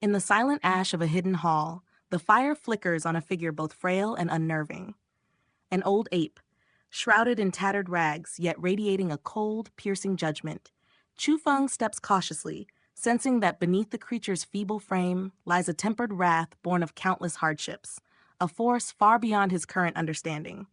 In the silent ash of a hidden hall, the fire flickers on a figure both frail and unnerving. An old ape, shrouded in tattered rags, yet radiating a cold, piercing judgment. Chu Feng steps cautiously, sensing that beneath the creature's feeble frame lies a tempered wrath born of countless hardships, a force far beyond his current understanding.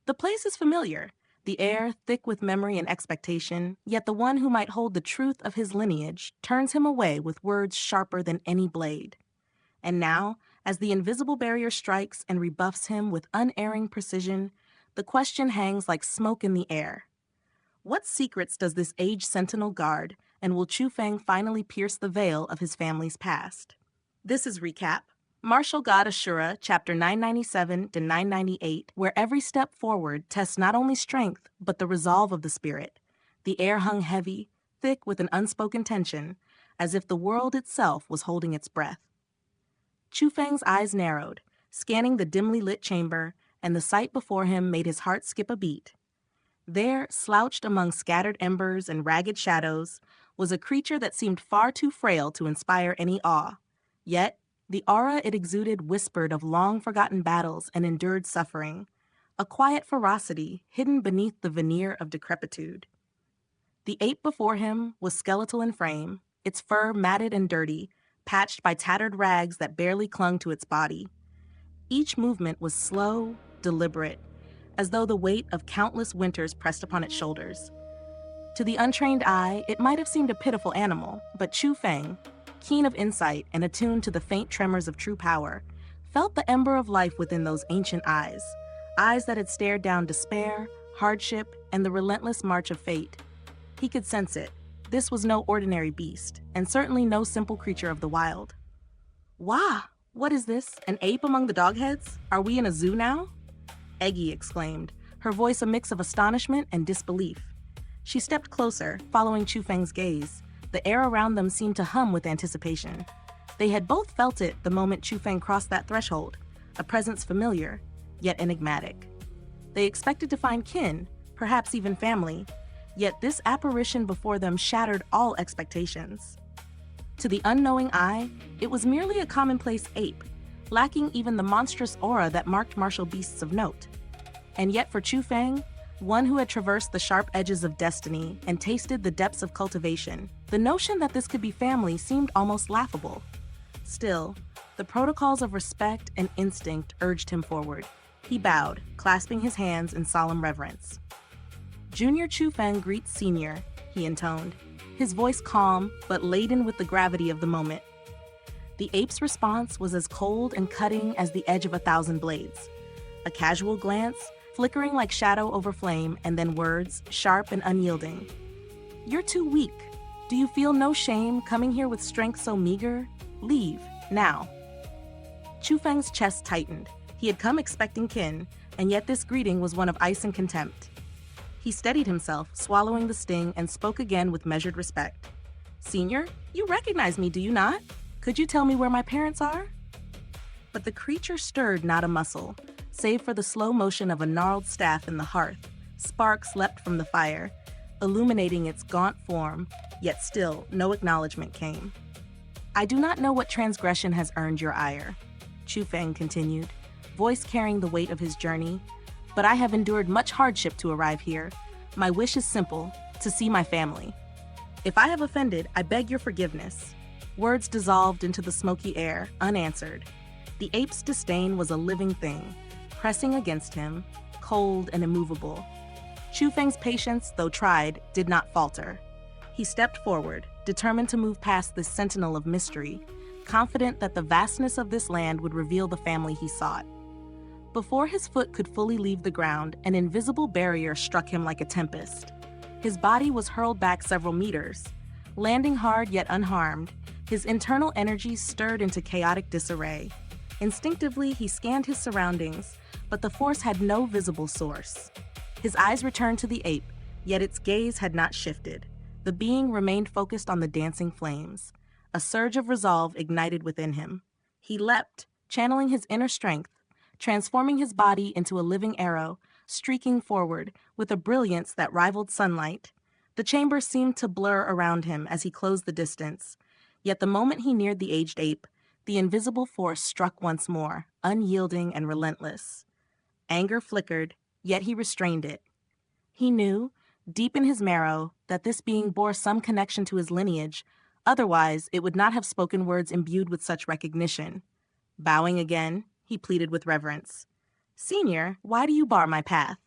The place is familiar, the air thick with memory and expectation, yet the one who might hold the truth of his lineage turns him away with words sharper than any blade. And now, as the invisible barrier strikes and rebuffs him with unerring precision, the question hangs like smoke in the air. What secrets does this aged sentinel guard, and will Chu Feng finally pierce the veil of his family's past? This is Recap. Martial God Asura, chapter 997 to 998, where every step forward tests not only strength, but the resolve of the spirit. The air hung heavy, thick with an unspoken tension, as if the world itself was holding its breath. Chu Feng's eyes narrowed, scanning the dimly lit chamber, and the sight before him made his heart skip a beat. There, slouched among scattered embers and ragged shadows, was a creature that seemed far too frail to inspire any awe. Yet, the aura it exuded whispered of long-forgotten battles and endured suffering, a quiet ferocity hidden beneath the veneer of decrepitude. The ape before him was skeletal in frame, its fur matted and dirty, patched by tattered rags that barely clung to its body. Each movement was slow, deliberate, as though the weight of countless winters pressed upon its shoulders. To the untrained eye, it might have seemed a pitiful animal, but Chu Feng, keen of insight and attuned to the faint tremors of true power, felt the ember of life within those ancient eyes, eyes that had stared down despair, hardship, and the relentless march of fate. He could sense it. This was no ordinary beast, and certainly no simple creature of the wild. Wah! What is this? An ape among the dogheads? Are we in a zoo now? Eggy exclaimed, her voice a mix of astonishment and disbelief. She stepped closer, following Chu Feng's gaze. The air around them seemed to hum with anticipation. They had both felt it the moment Chu Feng crossed that threshold, a presence familiar, yet enigmatic. They expected to find kin, perhaps even family, yet this apparition before them shattered all expectations. To the unknowing eye, it was merely a commonplace ape, lacking even the monstrous aura that marked martial beasts of note. And yet for Chu Feng, one who had traversed the sharp edges of destiny and tasted the depths of cultivation, the notion that this could be family seemed almost laughable. Still, the protocols of respect and instinct urged him forward. He bowed, clasping his hands in solemn reverence. "Junior Chu Feng greets Senior," he intoned, his voice calm but laden with the gravity of the moment. The ape's response was as cold and cutting as the edge of 1,000 blades. A casual glance, flickering like shadow over flame, and then words, sharp and unyielding. "You're too weak. Do you feel no shame coming here with strength so meager? Leave, now." Chu Feng's chest tightened. He had come expecting kin, and yet this greeting was one of ice and contempt. He steadied himself, swallowing the sting, and spoke again with measured respect. "Senior, you recognize me, do you not? Could you tell me where my parents are?" But the creature stirred not a muscle, save for the slow motion of a gnarled staff in the hearth. Sparks leapt from the fire, illuminating its gaunt form, yet still no acknowledgement came. "I do not know what transgression has earned your ire," Chu Feng continued, voice carrying the weight of his journey, "but I have endured much hardship to arrive here. My wish is simple, to see my family. If I have offended, I beg your forgiveness." Words dissolved into the smoky air, unanswered. The ape's disdain was a living thing, pressing against him, cold and immovable. Chu Feng's patience, though tried, did not falter. He stepped forward, determined to move past this sentinel of mystery, confident that the vastness of this land would reveal the family he sought. Before his foot could fully leave the ground, an invisible barrier struck him like a tempest. His body was hurled back several meters. Landing hard yet unharmed, his internal energies stirred into chaotic disarray. Instinctively, he scanned his surroundings, but the force had no visible source. His eyes returned to the ape, yet its gaze had not shifted. The being remained focused on the dancing flames. A surge of resolve ignited within him. He leapt, channeling his inner strength, transforming his body into a living arrow, streaking forward with a brilliance that rivaled sunlight. The chamber seemed to blur around him as he closed the distance. Yet the moment he neared the aged ape, The invisible force struck once more, unyielding and relentless. Anger flickered, yet he restrained it. He knew, deep in his marrow, that this being bore some connection to his lineage, otherwise it would not have spoken words imbued with such recognition. Bowing again, he pleaded with reverence. "Senior, why do you bar my path?"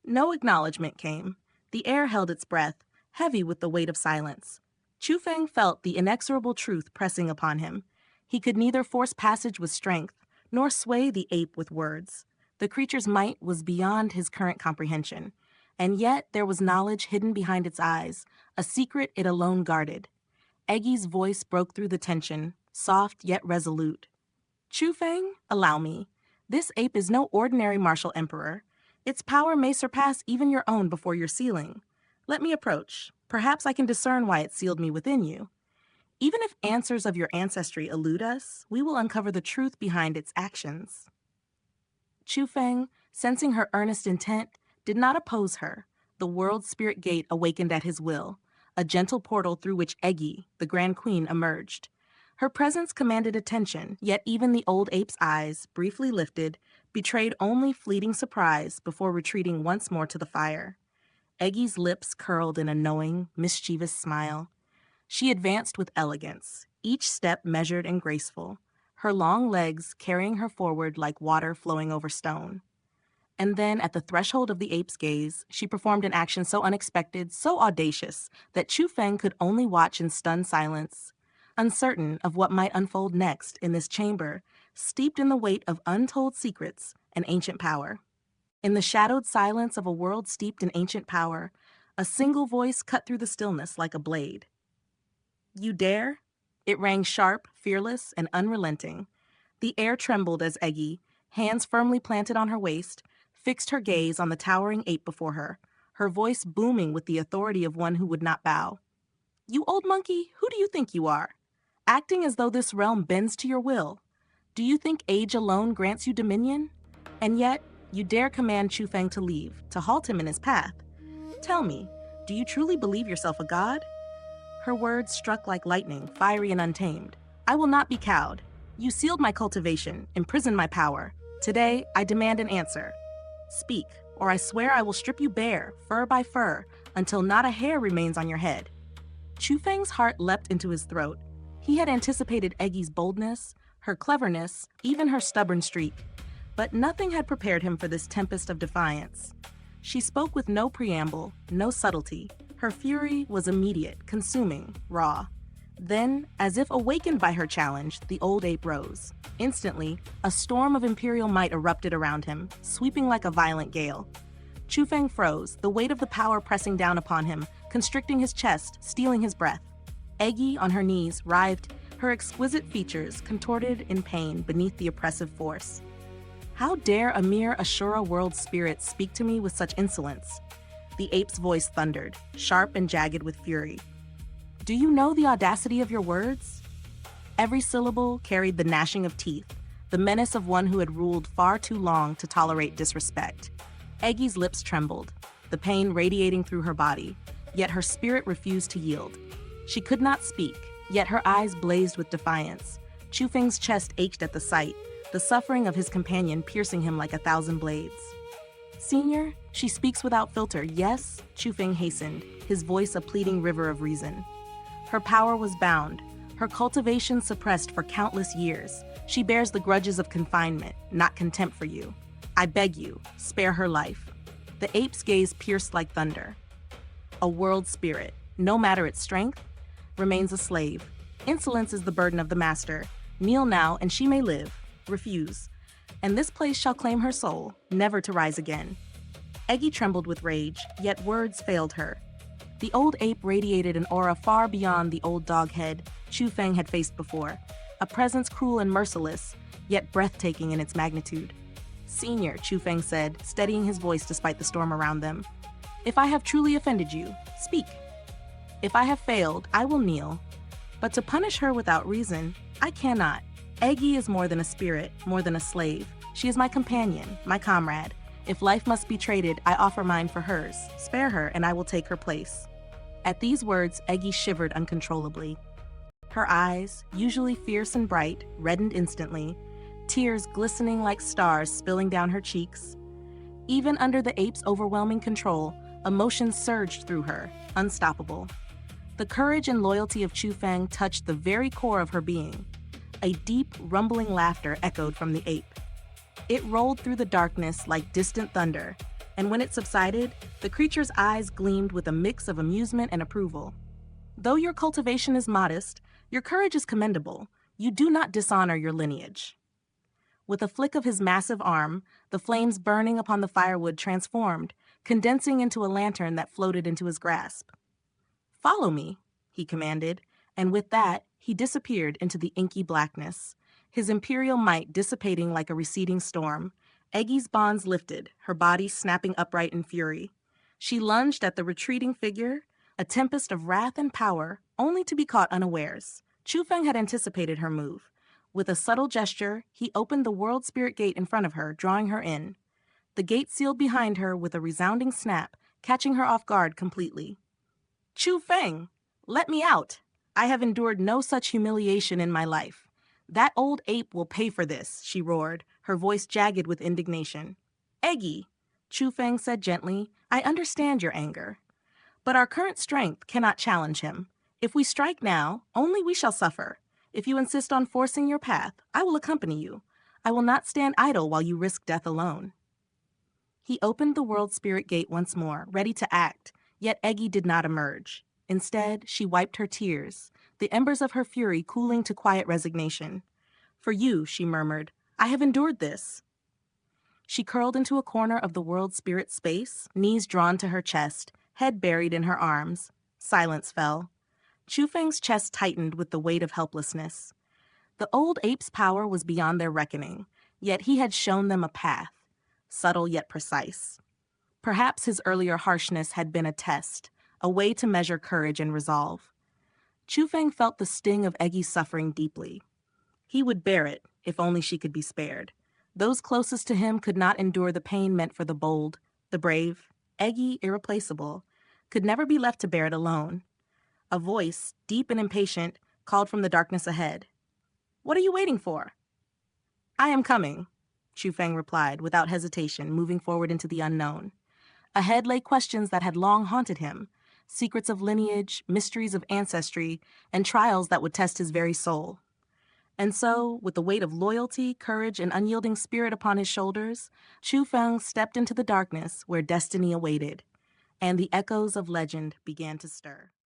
No acknowledgement came. The air held its breath, heavy with the weight of silence. Chu Feng felt the inexorable truth pressing upon him. He could neither force passage with strength, nor sway the ape with words. The creature's might was beyond his current comprehension, and yet there was knowledge hidden behind its eyes, a secret it alone guarded. Eggy's voice broke through the tension, soft yet resolute. "Chu Feng, allow me. This ape is no ordinary martial emperor. Its power may surpass even your own before your sealing. Let me approach. Perhaps I can discern why it sealed me within you. Even if answers of your ancestry elude us, we will uncover the truth behind its actions." Chu Feng, sensing her earnest intent, did not oppose her. The world spirit gate awakened at his will, a gentle portal through which Eggy, the Grand Queen, emerged. Her presence commanded attention, yet even the old ape's eyes, briefly lifted, betrayed only fleeting surprise before retreating once more to the fire. Eggy's lips curled in a knowing, mischievous smile. She advanced with elegance, each step measured and graceful, her long legs carrying her forward like water flowing over stone. And then, at the threshold of the ape's gaze, she performed an action so unexpected, so audacious, that Chu Feng could only watch in stunned silence, uncertain of what might unfold next in this chamber, steeped in the weight of untold secrets and ancient power. In the shadowed silence of a world steeped in ancient power, a single voice cut through the stillness like a blade. "You dare?" It rang sharp, fearless, and unrelenting. The air trembled as Eggy, hands firmly planted on her waist, fixed her gaze on the towering ape before her voice booming with the authority of one who would not bow. "You old monkey, who do you think you are? Acting as though this realm bends to your will. Do you think age alone grants you dominion? And yet, you dare command Chu Feng to leave, to halt him in his path. Tell me, do you truly believe yourself a god?" Her words struck like lightning, fiery and untamed. "I will not be cowed. You sealed my cultivation, imprisoned my power. Today, I demand an answer. Speak, or I swear I will strip you bare, fur by fur, until not a hair remains on your head." Chu Feng's heart leapt into his throat. He had anticipated Eggy's boldness, her cleverness, even her stubborn streak. But nothing had prepared him for this tempest of defiance. She spoke with no preamble, no subtlety. Her fury was immediate, consuming, raw. Then, as if awakened by her challenge, the old ape rose. Instantly, a storm of imperial might erupted around him, sweeping like a violent gale. Chu Feng froze, the weight of the power pressing down upon him, constricting his chest, stealing his breath. Eggy, on her knees, writhed, her exquisite features contorted in pain beneath the oppressive force. How dare a mere Asura world spirit speak to me with such insolence? The ape's voice thundered, sharp and jagged with fury. "Do you know the audacity of your words?" Every syllable carried the gnashing of teeth, the menace of one who had ruled far too long to tolerate disrespect. Eggy's lips trembled, the pain radiating through her body, yet her spirit refused to yield. She could not speak, yet her eyes blazed with defiance. Chu Feng's chest ached at the sight, the suffering of his companion piercing him like 1,000 blades. "Senior, she speaks without filter, yes?" Chu Feng hastened, his voice a pleading river of reason. Her power was bound, her cultivation suppressed for countless years. She bears the grudges of confinement, not contempt for you. I beg you, spare her life. The ape's gaze pierced like thunder. A world spirit, no matter its strength, remains a slave. Insolence is the burden of the master. Kneel now, and she may live. Refuse, and this place shall claim her soul, never to rise again. Eggy trembled with rage, yet words failed her. The old ape radiated an aura far beyond the old dog head Chu Feng had faced before, a presence cruel and merciless, yet breathtaking in its magnitude. "Senior," Chu Feng said, steadying his voice despite the storm around them. "If I have truly offended you, speak. If I have failed, I will kneel. But to punish her without reason, I cannot. Eggy is more than a spirit, more than a slave. She is my companion, my comrade. If life must be traded, I offer mine for hers. Spare her, and I will take her place." At these words, Eggy shivered uncontrollably. Her eyes, usually fierce and bright, reddened instantly, tears glistening like stars spilling down her cheeks. Even under the ape's overwhelming control, emotions surged through her, unstoppable. The courage and loyalty of Chu Feng touched the very core of her being. A deep, rumbling laughter echoed from the ape. It rolled through the darkness like distant thunder, and when it subsided, the creature's eyes gleamed with a mix of amusement and approval. Though your cultivation is modest, your courage is commendable. You do not dishonor your lineage. With a flick of his massive arm, the flames burning upon the firewood transformed, condensing into a lantern that floated into his grasp. "Follow me," he commanded, and with that, he disappeared into the inky blackness, his imperial might dissipating like a receding storm. Eggy's bonds lifted, her body snapping upright in fury. She lunged at the retreating figure, a tempest of wrath and power, only to be caught unawares. Chu Feng had anticipated her move. With a subtle gesture, he opened the world spirit gate in front of her, drawing her in. The gate sealed behind her with a resounding snap, catching her off guard completely. "Chu Feng, let me out! I have endured no such humiliation in my life. That old ape will pay for this," she roared, her voice jagged with indignation. "Eggy," Chu Feng said gently, "I understand your anger. But our current strength cannot challenge him. If we strike now, only we shall suffer. If you insist on forcing your path, I will accompany you. I will not stand idle while you risk death alone." He opened the world spirit gate once more, ready to act, yet Eggy did not emerge. Instead, she wiped her tears, the embers of her fury cooling to quiet resignation. "For you," she murmured, "I have endured this." She curled into a corner of the world spirit space, knees drawn to her chest, head buried in her arms. Silence fell. Chu Feng's chest tightened with the weight of helplessness. The old ape's power was beyond their reckoning, yet he had shown them a path, subtle yet precise. Perhaps his earlier harshness had been a test, a way to measure courage and resolve. Chu Feng felt the sting of Eggy's suffering deeply. He would bear it, if only she could be spared. Those closest to him could not endure the pain meant for the bold, the brave. Eggy, irreplaceable, could never be left to bear it alone. A voice, deep and impatient, called from the darkness ahead. "What are you waiting for?" "I am coming," Chu Feng replied, without hesitation, moving forward into the unknown. Ahead lay questions that had long haunted him, secrets of lineage, mysteries of ancestry, and trials that would test his very soul. And so, with the weight of loyalty, courage, and unyielding spirit upon his shoulders, Chu Feng stepped into the darkness where destiny awaited, and the echoes of legend began to stir.